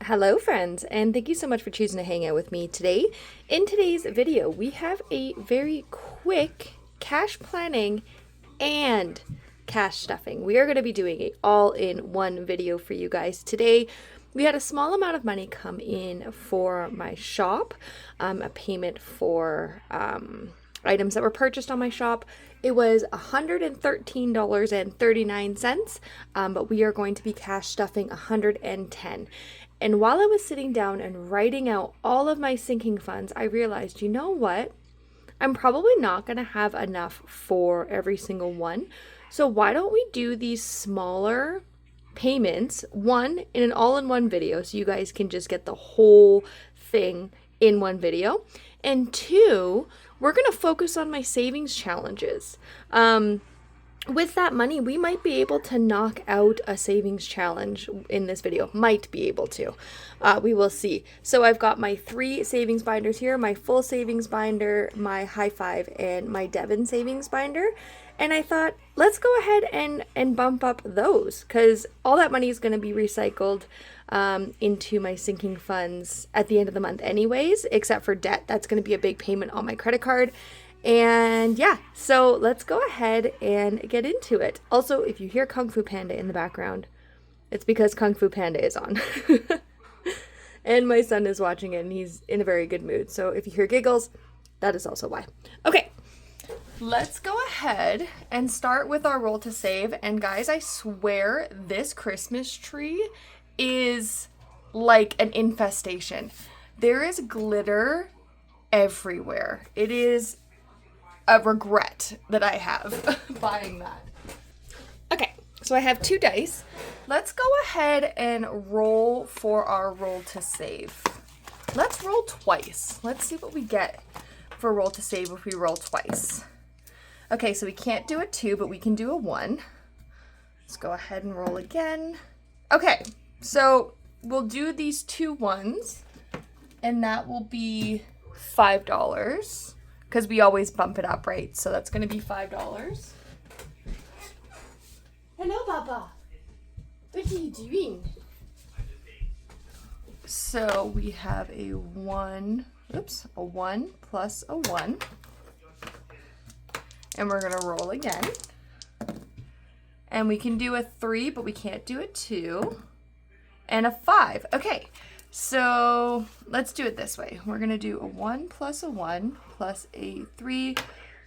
Hello friends, and thank you so much for choosing to hang out with me today. In today's video, we have a very quick cash planning and cash stuffing. We are going to be doing it all in one video for you guys today. We had a small amount of money come in for my shop, a payment for items that were purchased on my shop. It was $113.39, but we are going to be cash stuffing $110. And while I was sitting down and writing out all of my sinking funds, I realized, you know what? I'm probably not going to have enough for every single one. So why don't we do these smaller payments, one in an all-in-one video so you guys can just get the whole thing in one video, and two, we're going to focus on my savings challenges. With that money, we might be able to knock out a savings challenge in this video. Might be able to. We will see. So I've got my 3 savings binders here, my full savings binder, my high five, and my Devon savings binder. And I thought, let's go ahead and bump up those, because all that money is going to be recycled into my sinking funds at the end of the month anyways, except for debt. That's going to be a big payment on my credit card. And yeah, so let's go ahead and get into it. Also, if you hear Kung Fu Panda in the background, it's because Kung Fu Panda is on. And my son is watching it and he's in a very good mood. So if you hear giggles, that is also why. Okay, let's go ahead and start with our roll to save. And guys, I swear this Christmas tree is like an infestation. There is glitter everywhere. It is a regret that I have buying that. Okay, so I have 2 dice. Let's go ahead and roll for our roll to save. Let's roll twice. Let's see what we get for roll to save if we roll twice. Okay, so we can't do a 2, but we can do a 1. Let's go ahead and roll again. Okay, so we'll do these 2 ones, and that will be $5. Because we always bump it up, right? So that's going to be $5. Hello, Papa. What are you doing? So we have a 1 plus a 1. And we're going to roll again. And we can do a 3, but we can't do a 2. And a 5. Okay. So let's do it this way. We're going to do a 1 plus a 1 plus a 3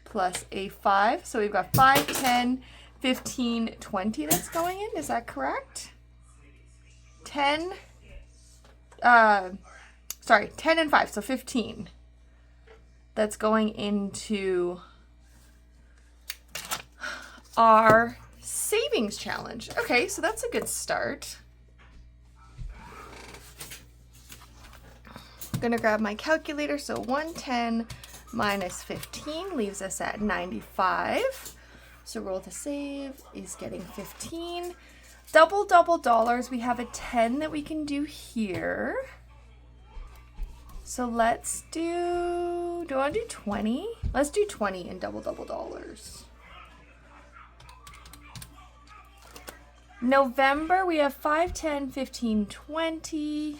plus a 5. So we've got 5, 10, 15, 20 that's going in. Is that correct? 10 and 5, so 15. That's going into our savings challenge. Okay, so that's a good start. Gonna grab my calculator. So 110 minus 15 leaves us at 95. So roll to save is getting 15. Double dollars. We have a 10 that we can do here. So let's do I want to do 20? Let's do 20 in double dollars. November, we have 5, 10, 15, 20.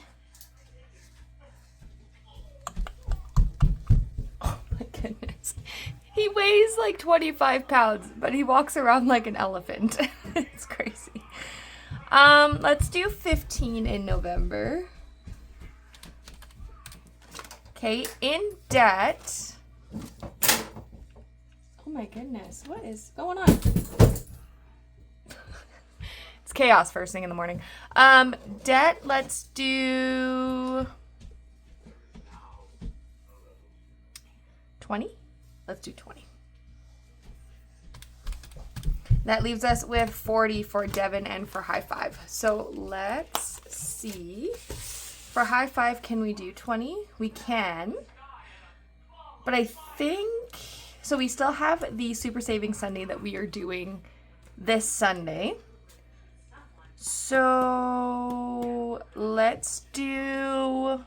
Goodness. He weighs like 25 pounds, but he walks around like an elephant. It's crazy. Let's do 15 in November. Okay, in debt. Oh my goodness, what is going on? It's chaos first thing in the morning. Debt, let's do 20? Let's do 20. That leaves us with 40 for Devon and for high five. So let's see. For high five, can we do 20? We can. But I think, so we still have the Super Savings Sunday that we are doing this Sunday. So let's do,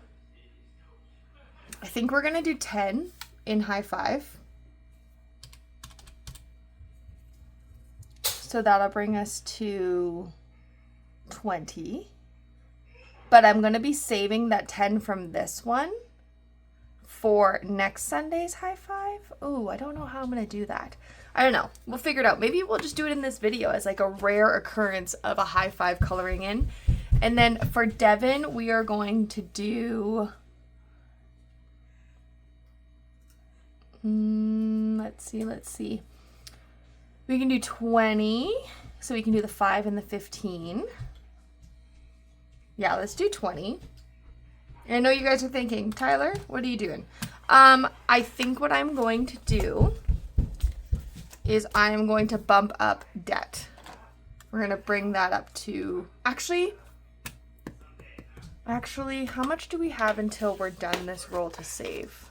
I think we're going to do 10 in high five. So that'll bring us to 20. but I'm going to be saving that 10 from this one for next Sunday's high five. Oh, I don't know how I'm going to do that. I don't know. We'll figure it out. Maybe we'll just do it in this video as like a rare occurrence of a high five coloring in. And then for Devin, we are going to do, let's see. We can do 20. So we can do the 5 and the 15. Yeah, let's do 20. And I know you guys are thinking, Tyler, what are you doing? I think what I'm going to do is I'm going to bump up debt. We're going to bring that up to, actually, how much do we have until we're done this roll to save?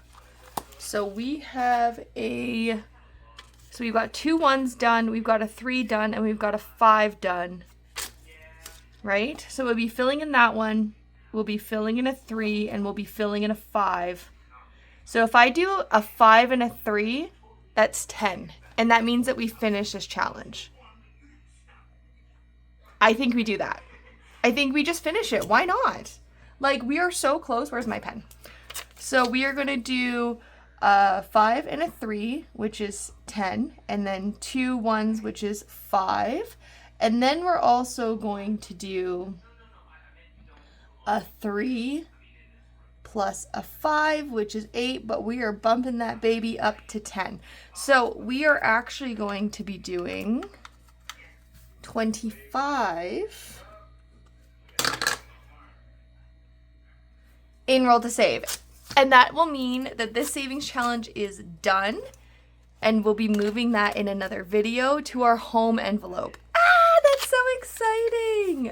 So we've got 2 1s done, we've got a 3 done, and we've got a 5 done. Right? So we'll be filling in that one, we'll be filling in a 3, and we'll be filling in a 5. So if I do a 5 and a 3, that's 10. And that means that we finish this challenge. I think we do that. I think we just finish it. Why not? Like, we are so close. Where's my pen? So we are going to do a 5 and a 3, which is 10. And then 2 1s, which is 5. And then we're also going to do a 3 plus a 5, which is 8, but we are bumping that baby up to 10. So we are actually going to be doing 25 in roll to save. And that will mean that this savings challenge is done, and we'll be moving that in another video to our home envelope. Ah, that's so exciting.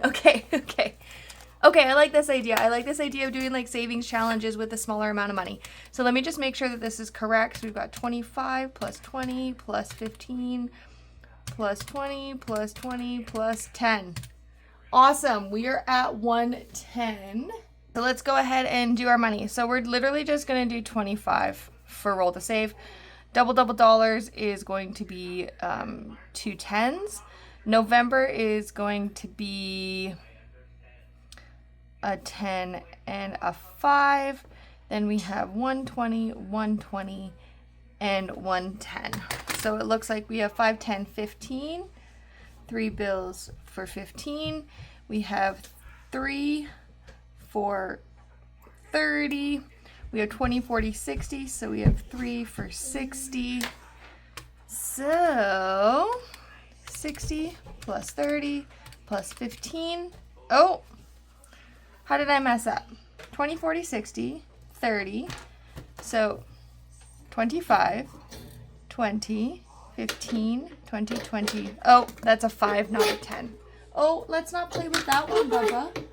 Okay, I like this idea. I like this idea of doing like savings challenges with a smaller amount of money. So let me just make sure that this is correct. So we've got 25 plus 20 plus 15 plus 20 plus 20 plus 10. Awesome. We are at 110. So let's go ahead and do our money. So we're literally just going to do 25 for roll to save. Double dollars is going to be 2 10s. November is going to be a 10 and a 5. Then we have 120, 120, and 110. So it looks like we have 5, 10, 15. 3 bills for 15. We have 3 for 30. We have 20, 40, 60. So we have 3 for 60. So 60 plus 30 plus 15. Oh, how did I mess up? 20, 40, 60, 30. So 25, 20, 15, 20, 20. Oh, that's a 5, not a 10. Oh, let's not play with that one, Bubba.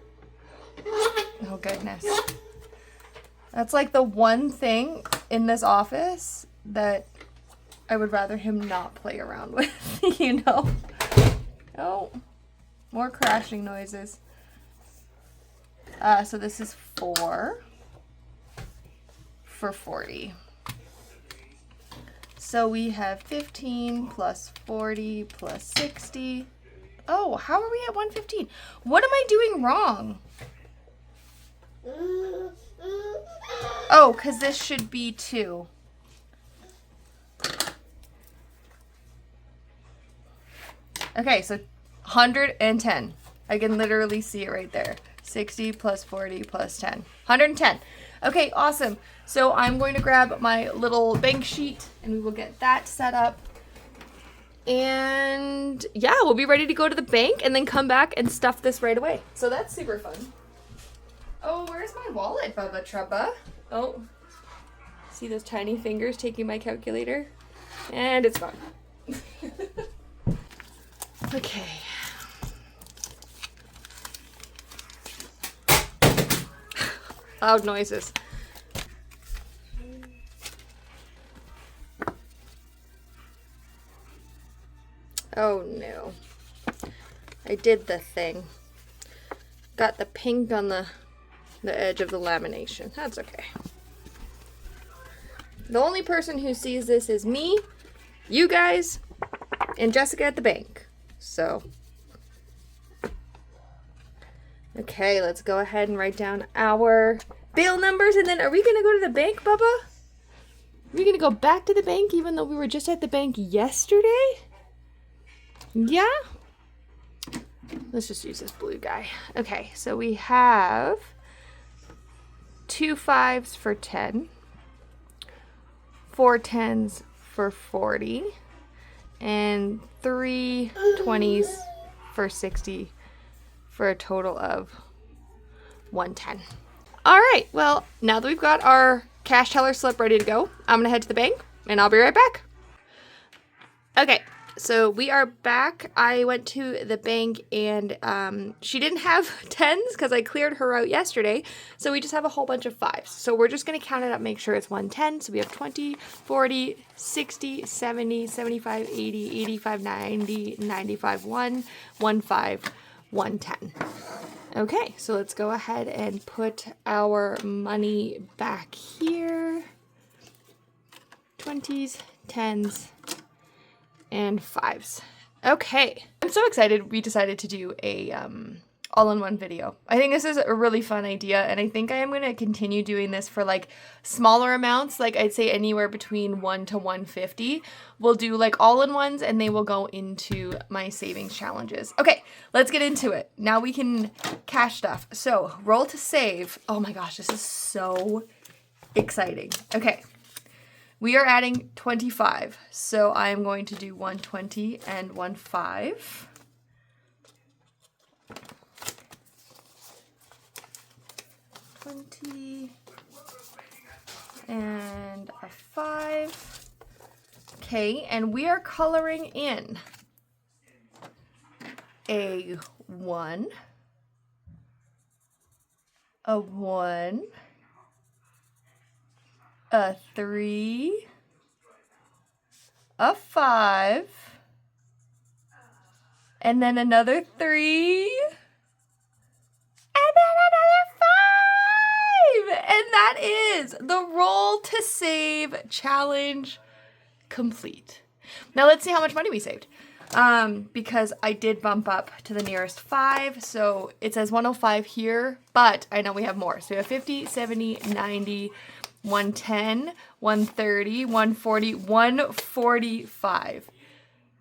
Oh, goodness. That's like the one thing in this office that I would rather him not play around with, you know? Oh, more crashing noises. So this is 4 for 40. So we have 15 plus 40 plus 60. Oh, how are we at 115? What am I doing wrong? Oh, because this should be 2. Okay, so 110. I can literally see it right there. 60 plus 40 plus 10. 110. Okay, awesome. So I'm going to grab my little bank sheet and we will get that set up. And yeah, we'll be ready to go to the bank and then come back and stuff this right away. So that's super fun. Oh, where's my wallet, Bubba Trubba? Oh, see those tiny fingers taking my calculator? And it's gone. Okay. Loud noises. Oh no. I did the thing. Got the pink on the edge of the lamination. That's okay. The only person who sees this is me, you guys, and Jessica at the bank. So Okay, let's go ahead and write down our bail numbers, and then are we gonna go to the bank, Bubba? Are we gonna go back to the bank even though we were just at the bank yesterday? Yeah? Let's just use this blue guy. Okay, so we have 2 5s for 10, 4 10s for 40, and 3 20s for 60 for a total of 110. All right, well, now that we've got our cash teller slip ready to go, I'm gonna head to the bank and I'll be right back. Okay, so we are back. I went to the bank and she didn't have 10s because I cleared her out yesterday. So we just have a whole bunch of 5s. So we're just going to count it up, make sure it's 110. So we have 20, 40, 60, 70, 75, 80, 85, 90, 95, 1, 15, 110. Okay, so let's go ahead and put our money back here. 20s, 10s, and 5s. Okay, I'm so excited we decided to do a all-in-one video. I think this is a really fun idea, and I think I am going to continue doing this for like smaller amounts, like I'd say anywhere between 1 to 150. We'll do like all-in-ones and they will go into my savings challenges. Okay, let's get into it. Now we can cash stuff. So roll to save. Oh my gosh, this is so exciting. Okay. We are adding 25, so I am going to do 120 and 15. $20 and a 5. Okay, and we are coloring in a 1, a 1, a 3, a 5, and then another 3, and then another 5! And that is the roll to save challenge complete. Now let's see how much money we saved. Because I did bump up to the nearest 5, so it says 105 here, but I know we have more. So we have 50, 70, 90, 110, 130, 140, 145.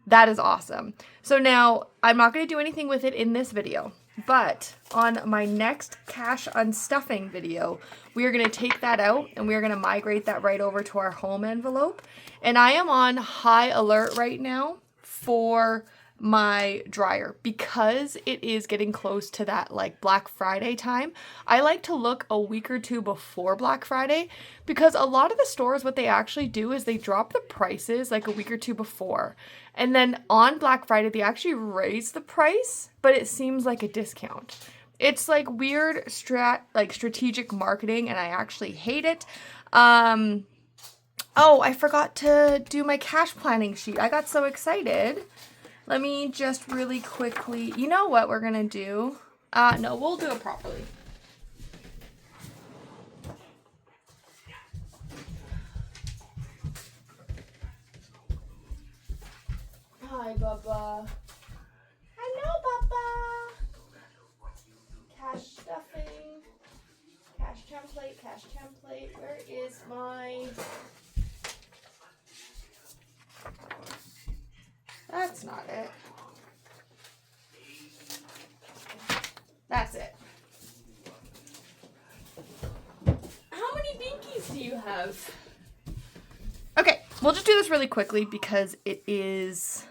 That is awesome. So now I'm not going to do anything with it in this video, but on my next cash unstuffing video, we are going to take that out and we are going to migrate that right over to our home envelope. And I am on high alert right now for my dryer because it is getting close to that like Black Friday time. I like to look a week or two before Black Friday because a lot of the stores, what they actually do is they drop the prices like a week or two before. And then on Black Friday, they actually raise the price, but it seems like a discount. It's like weird strategic marketing, and I actually hate it. Oh, I forgot to do my cash planning sheet. I got so excited. Let me just really quickly, you know what we're gonna do? No, we'll do it properly. Hi, Bubba. Hello, Bubba. Cash stuffing. Cash template, cash template. Where is my... That's not it. That's it. How many binkies do you have? Okay, we'll just do this really quickly because it is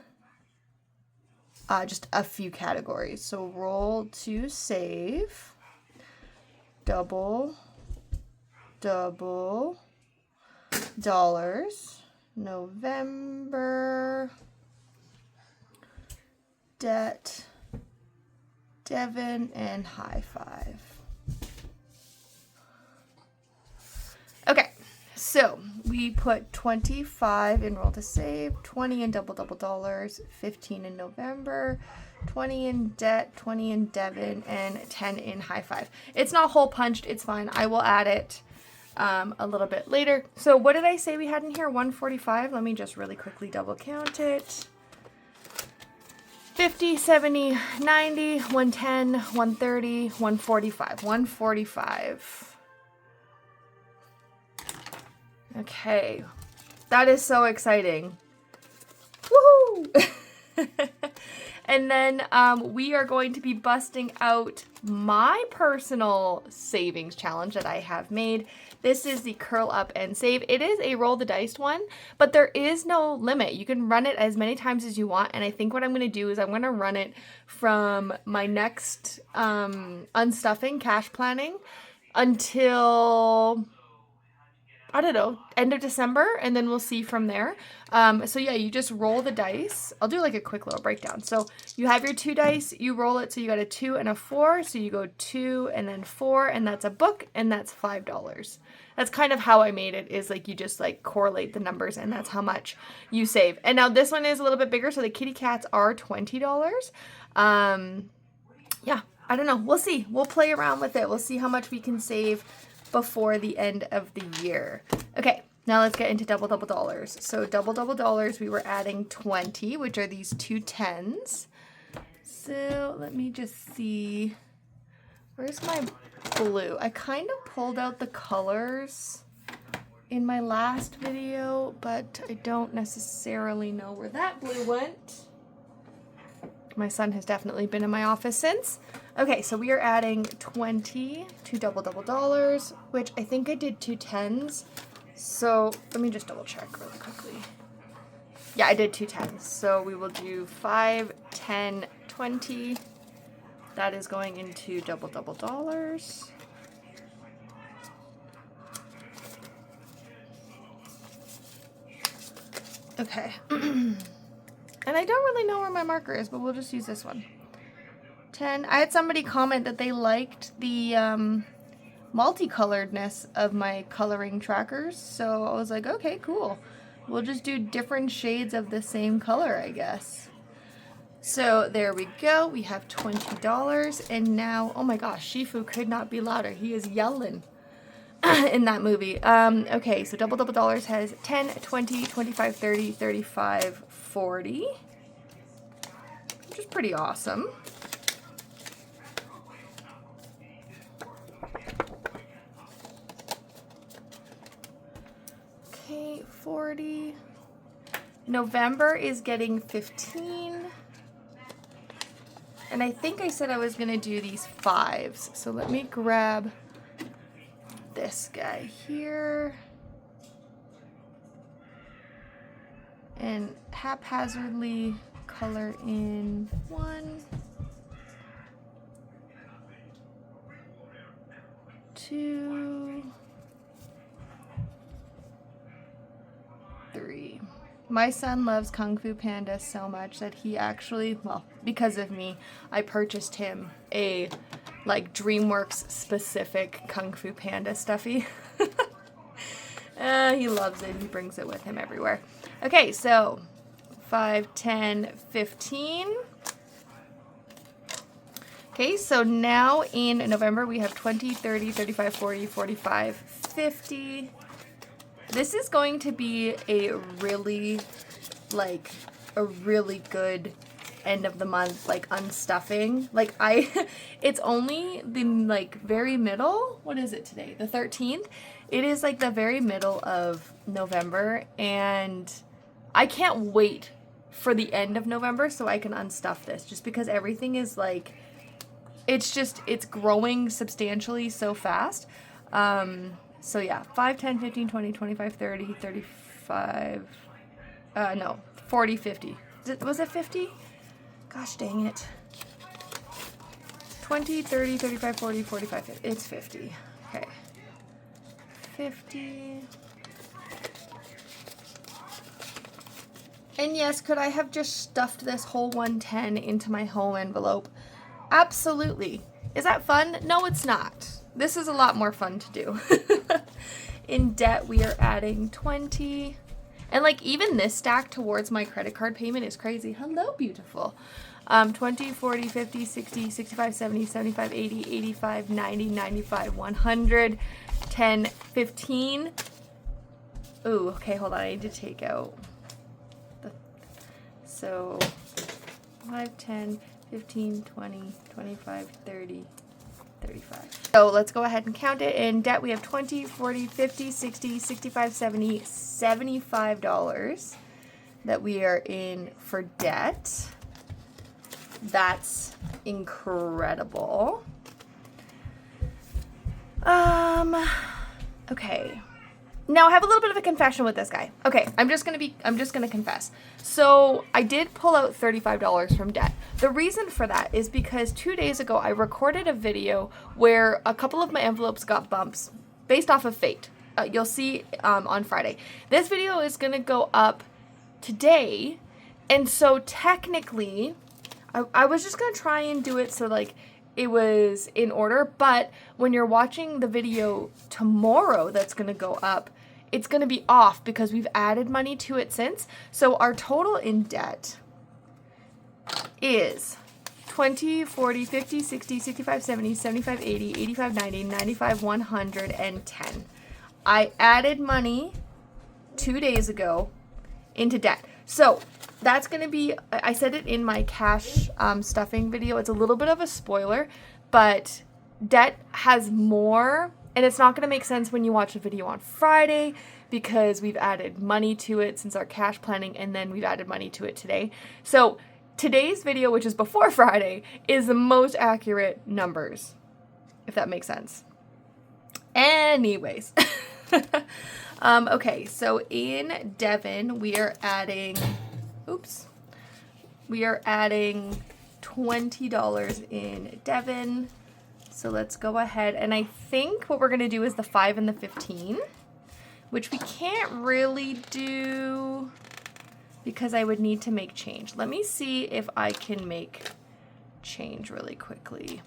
just a few categories. So roll to save. Double dollars. November. Debt, Devin, and high five. Okay, so we put 25 in roll to save, 20 in double dollars, 15 in November, 20 in debt, 20 in Devin, and 10 in high five. It's not hole punched, it's fine. I will add it a little bit later. So what did I say we had in here? 145. Let me just really quickly double count it. 50, 70, 90, 110, 130, 145. 145. Okay. That is so exciting. Woohoo! And then we are going to be busting out my personal savings challenge that I have made. This is the Curl Up and Save. It is a roll the dice one, but there is no limit. You can run it as many times as you want. And I think what I'm going to do is I'm going to run it from my next unstuffing cash planning until, I don't know, end of December, and then we'll see from there. So yeah, you just roll the dice. I'll do like a quick little breakdown. So you have your 2 dice, you roll it, so you got a 2 and a 4, so you go 2 and then 4, and that's a book, and that's $5. That's kind of how I made it, is like you just like correlate the numbers, and that's how much you save. And now this one is a little bit bigger, so the kitty cats are $20. Yeah, I don't know. We'll see. We'll play around with it. We'll see how much we can save before the end of the year. Okay, now let's get into double dollars. So double dollars, we were adding 20, which are these 2 10s. So let me just see. Where's my blue? I kind of pulled out the colors in my last video, but I don't necessarily know where that blue went. My son has definitely been in my office since. Okay, so we are adding 20 to double dollars, which I think I did 2 10s. So let me just double check really quickly. Yeah, I did 2 10s. So we will do 5, 10, 20. That is going into double dollars. Okay. And I don't really know where my marker is, but we'll just use this one. 10. I had somebody comment that they liked the multicoloredness of my coloring trackers. So I was like, okay, cool. We'll just do different shades of the same color, I guess. So there we go. We have $20. And now, oh my gosh, Shifu could not be louder. He is yelling in that movie. Okay, so double dollars has 10, 20, 25, 30, 35, 40, which is pretty awesome. Okay, 40. November is getting 15. And I think I said I was going to do these 5s. So let me grab this guy here and haphazardly color in 1, 2, 3. My son loves Kung Fu Panda so much that he actually, well, because of me, I purchased him a like DreamWorks specific Kung Fu Panda stuffy. He loves it. He brings it with him everywhere. Okay, so 5, 10, 15. Okay, so now in November we have 20, 30, 35, 40, 45, 50. This is going to be a really good end of the month, like unstuffing. Like it's only the like very middle. What is it today? The 13th. It is like the very middle of November, and I can't wait for the end of November so I can unstuff this, just because everything is like, it's growing substantially so fast. So yeah, 5, 10, 15, 20, 25, 30, 35, no, 40, 50. Was it 50? Gosh dang it. 20, 30, 35, 40, 45, 50. It's 50. Okay. 50. And yes, could I have just stuffed this whole 110 into my home envelope? Absolutely. Is that fun? No, it's not. This is a lot more fun to do. In debt, we are adding 20. And like even this stack towards my credit card payment is crazy. Hello, beautiful. 20, 40, 50, 60, 65, 70, 75, 80, 85, 90, 95, 100, 10, 15. Ooh, okay, hold on. I need to take out the... So 5, 10, 15, 20, 25, 30, 35. So let's go ahead and count it. In debt, we have 20, 40, 50, 60, 65, 70, $75 that we are in for debt. That's incredible. Okay. Now I have a little bit of a confession with this guy. Okay, I'm just gonna confess. So I did pull out $35 from debt. The reason for that is because 2 days ago I recorded a video where a couple of my envelopes got bumps based off of fate. You'll see on Friday. This video is gonna go up today, and so technically I was just gonna try and do it so like it was in order, but when you're watching the video tomorrow that's gonna go up, it's gonna be off because we've added money to it since. So our total in debt is 20, 40, 50, 60, 65, 70, 75, 80, 85, 90, 95, 110. I added money 2 days ago into debt. So that's going to be, I said it in my cash stuffing video. It's a little bit of a spoiler, but debt has more, and it's not going to make sense when you watch the video on Friday because we've added money to it since our cash planning, and then we've added money to it today. So today's video, which is before Friday, is the most accurate numbers, if that makes sense. Anyways. Okay, so in Devon, we are adding $20 in Devon. So let's go ahead, and I think what we're gonna do is the 5 and the 15, which we can't really do because I would need to make change. Let me see if I can make change really quickly.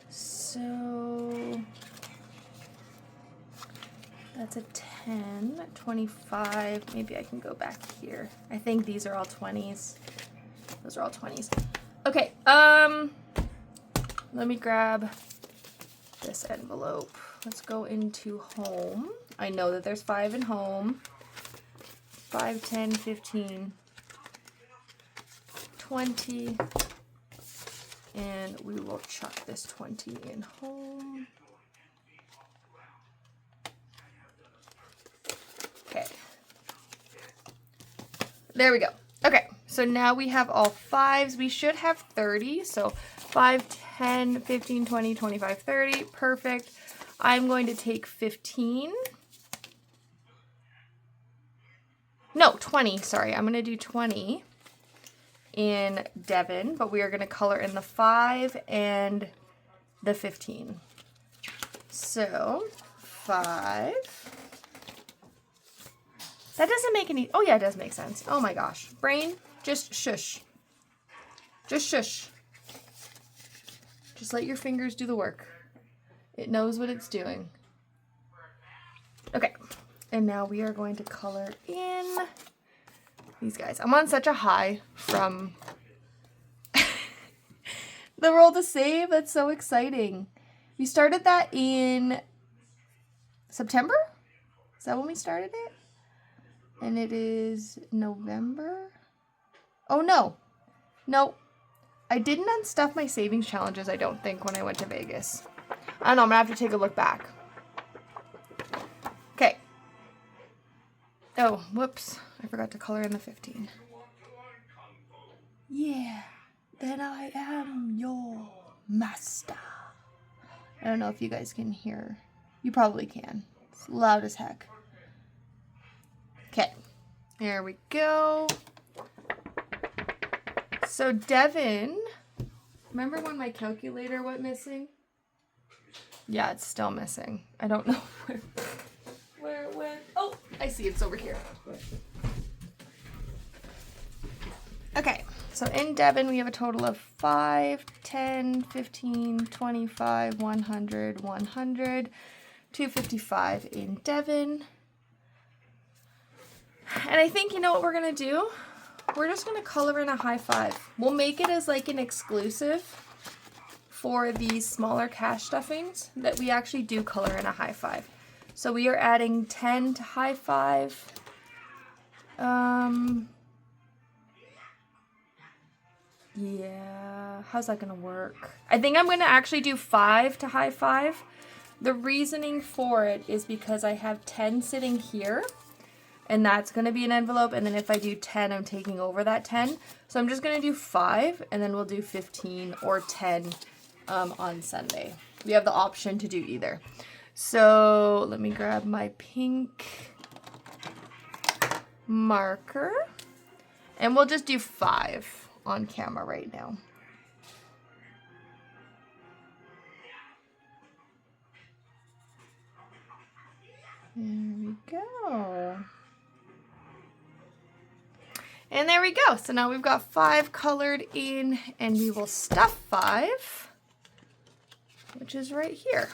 So that's a 10, 25, maybe I can go back here. I think these are all 20s. Those are all 20s. Okay, let me grab this envelope. Let's go into home. I know that there's 5 in home. 5, 10, 15, 20, and we will chuck this 20 in home. Okay. There we go. Okay, so now we have all 5s. We should have 30. So 5, 10, 15, 20, 25, 30. Perfect. I'm going to take 15. No, 20. Sorry, I'm going to do 20 in Devon, but we are going to color in the 5 and the 15. So 5. That doesn't make any, oh yeah, it does make sense. Oh my gosh. Brain, just shush. Just shush. Just let your fingers do the work. It knows what it's doing. Okay. And now we are going to color in these guys. I'm on such a high from the roll to save. That's so exciting. We started that in September? Is that when we started it? And it is November. Oh, no. No. I didn't unstuff my savings challenges, I don't think, when I went to Vegas. I don't know. I'm going to have to take a look back. Okay. Oh, whoops. I forgot to color in the 15. Yeah. Then I am your master. I don't know if you guys can hear. You probably can. It's loud as heck. Okay, there we go. So Devon, remember when my calculator went missing? Yeah, it's still missing. I don't know where it went. Oh, I see it's over here. Okay, so in Devon we have a total of 5, 10, 15, 25, 100, 100, 255 in Devon. And I think, you know what we're going to do? We're just going to color in a high 5. We'll make it as like an exclusive for these smaller cash stuffings that we actually do color in a high 5. So we are adding 10 to high 5. Yeah, how's that gonna work? I think I'm gonna actually do 5 to high five. The reasoning for it is because I have 10 sitting here, and that's gonna be an envelope, and then if I do 10, I'm taking over that 10. So I'm just gonna do 5, and then we'll do 15 or 10 on Sunday. We have the option to do either. So let me grab my pink marker, and we'll just do 5 on camera right now. There we go. And there we go. So now we've got 5 colored in, and we will stuff 5, which is right here.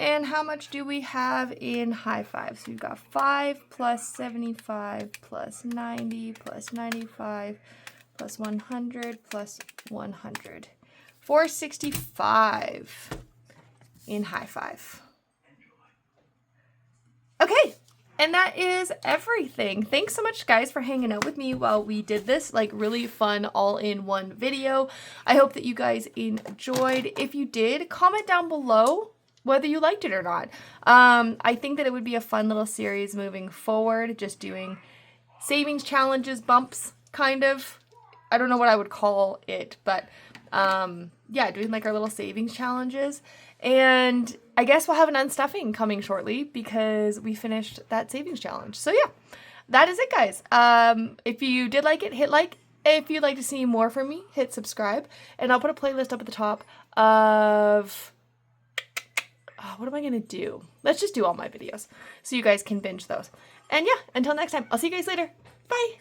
And how much do we have in high five? So we've got 5 plus 75 plus 90 plus 95 plus 100 plus 100. 465 in high five. Okay. And that is everything. Thanks so much, guys, for hanging out with me while we did this, like, really fun all-in-one video. I hope that you guys enjoyed. If you did, comment down below whether you liked it or not. I think that it would be a fun little series moving forward, just doing savings challenges, bumps, kind of. I don't know what I would call it, but yeah, doing like our little savings challenges. And I guess we'll have an unstuffing coming shortly because we finished that savings challenge. So yeah, that is it, guys. If you did like it, hit like. If you'd like to see more from me, hit subscribe. And I'll put a playlist up at the top of... what am I going to do? Let's just do all my videos so you guys can binge those. And yeah, until next time, I'll see you guys later. Bye.